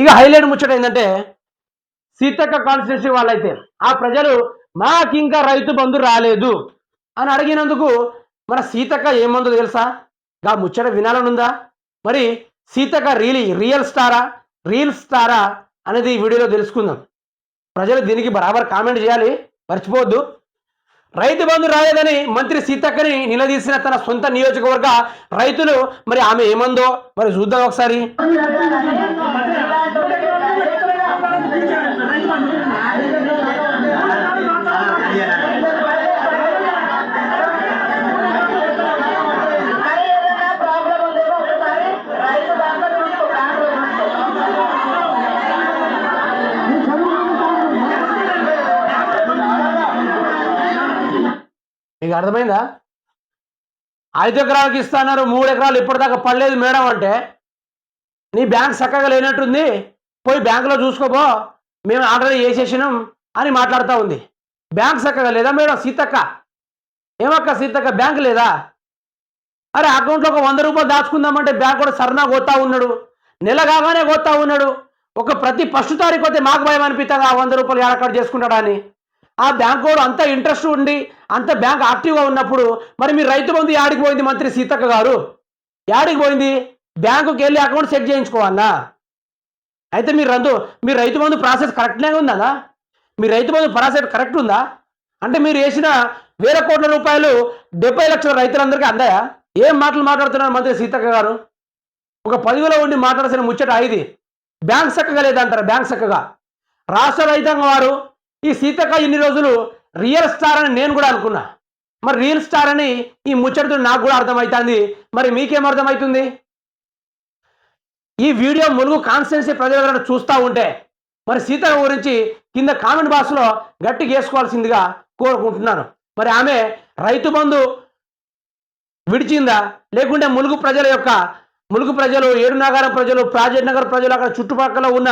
ఇక హైలైట్ ముచ్చట ఏంటంటే సీతక్క కాన్స్టిట్యూన్సీ వాళ్ళైతే ఆ ప్రజలు మాకింకా రైతు బంధు రాలేదు అని అడిగినందుకు మన సీతక్క ఏమందో తెలుసా? గా ముచ్చట వినాలనుందా? మరి సీతక్క రియల్ స్టారా అనేది ఈ వీడియోలో తెలుసుకుందాం. ప్రజలు దీనికి బరాబర్ కామెంట్ చేయాలి, మర్చిపోవద్దు. రైతు బంధు రాలేదని మంత్రి సీతక్కని నిలదీసిన తన సొంత నియోజకవర్గ రైతులు మరి ఆమె ఏమందో మరి చూద్దాం ఒకసారి. మీకు అర్థమైందా? 5 ఎకరాలకు ఇస్తున్నారు, 3 ఎకరాలు ఇప్పటిదాకా పడలేదు మేడం అంటే నీ బ్యాంక్ చక్కగా లేనట్టుంది, పోయి బ్యాంకులో చూసుకోబో, మేము ఆల్రెడీ వేసేసినాం అని మాట్లాడుతూ ఉంది. బ్యాంక్ చక్కగా లేదా మేడం సీతక్క? ఏమక్క సీతక్క బ్యాంక్ లేదా? అరే అకౌంట్లో ఒక 100 రూపాయలు దాచుకుందామంటే బ్యాంక్ కూడా సరనా పోతా ఉన్నాడు, నెల కాగానే పోతా ఉన్నాడు. ఒక ప్రతి ఫస్ట్ తారీఖు వస్తే మాకు భయం అనిపిస్తుంది ఆ 100 రూపాయలు ఏడకట్ చేసుకుంటాడా అని. ఆ బ్యాంక్ కూడా అంత ఇంట్రెస్ట్ ఉండి అంత బ్యాంక్ యాక్టివ్గా ఉన్నప్పుడు మరి మీ రైతు బంధు యాడికి పోయింది మంత్రి సీతక్క గారు? యాడికి పోయింది? బ్యాంకుకి వెళ్ళి అకౌంట్ సెట్ చేయించుకోవాలన్నా? అయితే మీ రైతు బంధు ప్రాసెస్ కరెక్ట్నే ఉందా? మీ రైతు బంధు ప్రాసెస్ కరెక్ట్ ఉందా? అంటే మీరు వేసిన 1000 కోట్ల రూపాయలు 70 లక్షల రైతులందరికీ అందాయా? ఏం మాటలు మాట్లాడుతున్నారు మంత్రి సీతక్క గారు? ఒక 10లో ఉండి మాట్లాడాల్సిన ముచ్చట ఇది. బ్యాంక్ చక్కగా లేదంటారు. బ్యాంక్ చక్కగా రాష్ట్ర రైతాంగం వారు ఈ సీతక్క ఇన్ని రోజులు రియల్ స్టార్ అని నేను కూడా అనుకున్నా. మరి రియల్ స్టార్ అని ఈ ముచ్చటతో నాకు కూడా అర్థమవుతుంది. మరి మీకేం అర్థమవుతుంది? ఈ వీడియో ములుగు కాన్స్టిట్యున్సీ ప్రజలు చూస్తూ ఉంటే మరి సీతక్క గురించి కింద కామెంట్ బాక్స్లో గట్టిగా వేసుకోవాల్సిందిగా కోరుకుంటున్నాను. మరి ఆమె రైతు బంధు విడిచిందా, లేకుంటే ములుగు ప్రజలు, ఏడునగరం ప్రజలు, ప్రాజెక్ట్ నగర్ ప్రజలు, అక్కడ చుట్టుపక్కల ఉన్న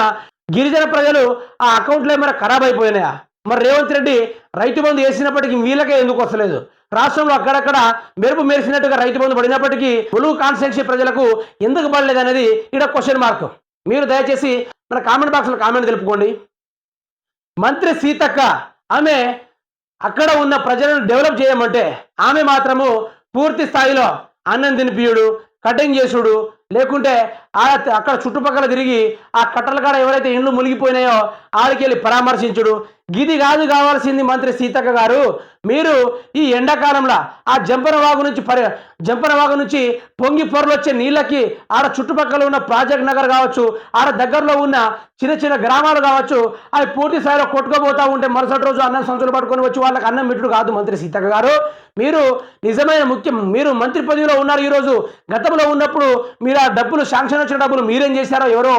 గిరిజన ప్రజలు ఆ అకౌంట్లో ఏమైనా ఖరాబ్ అయిపోయినాయా? మరి రేవంత్ రెడ్డి రైతు బంధు వేసినప్పటికీ వీళ్ళకే ఎందుకు వస్తలేదు? రాష్ట్రంలో అక్కడక్కడ మెరుపు మెరిసినట్టుగా రైతు బంధు పడినప్పటికీ ములుగు కాన్స్టిట్యున్సీ ప్రజలకు ఎందుకు పడలేదు అనేది ఇక్కడ క్వశ్చన్ మార్క్. మీరు దయచేసి మన కామెంట్ బాక్స్లో కామెంట్ తెలుపుకోండి. మంత్రి సీతక్క ఆమె అక్కడ ఉన్న ప్రజలను డెవలప్ చేయమంటే ఆమె మాత్రము పూర్తి స్థాయిలో అన్నం తినిపియుడు, కటింగ్ చేసుడు, లేకుంటే అక్కడ చుట్టుపక్కల తిరిగి ఆ కట్టల కాడ ఎవరైతే ఇండ్లు మునిగిపోయినాయో ఆడికెళ్ళి పరామర్శించుడు, గిది కాదు కావాల్సింది మంత్రి సీతక్క గారు. మీరు ఈ ఎండాకాలంలో ఆ జంపనవాగు నుంచి పొంగి పొరలు వచ్చే నీళ్ళకి ఆడ చుట్టుపక్కల ఉన్న ప్రాజెక్ట్ నగర్ కావచ్చు, ఆడ దగ్గరలో ఉన్న చిన్న చిన్న గ్రామాలు కావచ్చు, అవి పూర్తి స్థాయిలో కొట్టుకోబోతూ ఉంటే మరుసటి రోజు అన్నం సంచులు పట్టుకొని వచ్చి వాళ్ళకి అన్నం మిట్టుడు కాదు మంత్రి సీతక్క గారు. మీరు మీరు మంత్రి పదవిలో ఉన్నారు. ఈరోజు గతంలో ఉన్నప్పుడు మీరు ఆ డబ్బులు శాంక్షన్ వచ్చిన డబ్బులు మీరేం చేశారో ఎవరో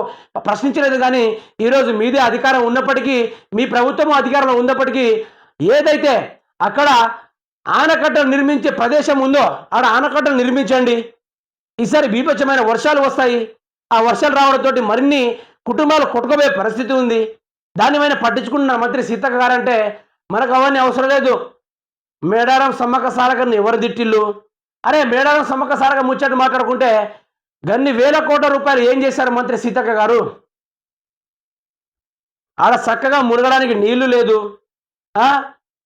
ప్రశ్నించలేదు. కానీ ఈరోజు మీదే అధికారం ఉన్నప్పటికీ, మీ ప్రభుత్వం అధికారంలో ఉన్నప్పటికీ ఏదైతే అక్కడ ఆనకట్టలు నిర్మించే ప్రదేశం ఉందో ఆడ ఆనకట్టలు నిర్మించండి. ఈసారి బీభత్సమైన వర్షాలు వస్తాయి. ఆ వర్షాలు రావడంతో మరిన్ని కుటుంబాలు కొట్టుకుపోయే పరిస్థితి ఉంది. దానిపైన పట్టించుకున్న మంత్రి సీతక్క గారంటే మనకు అవన్నీ అవసరం లేదు. మేడారం సమ్మక్క సారకని ఎవరు తిట్టిల్లు? అరే మేడారం సమ్మక్క సారక ముచ్చట మాట్లాడుకుంటే గన్ని 1000 కోట్ల రూపాయలు ఏం చేశారు మంత్రి సీతక్క గారు? ఆడ చక్కగా మునగడానికి నీళ్లు లేదు,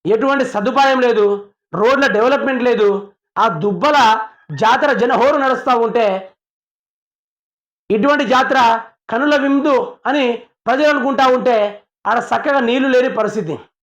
ఎటువంటి సదుపాయం లేదు, రోడ్ల డెవలప్మెంట్ లేదు. ఆ దుబ్బల జాతర జనహోరు నడుస్తూ ఉంటే ఇటువంటి జాతర కనుల విందు అని ప్రజలు అనుకుంటా ఉంటే ఆడ చక్కగా నీళ్లు లేని పరిస్థితి.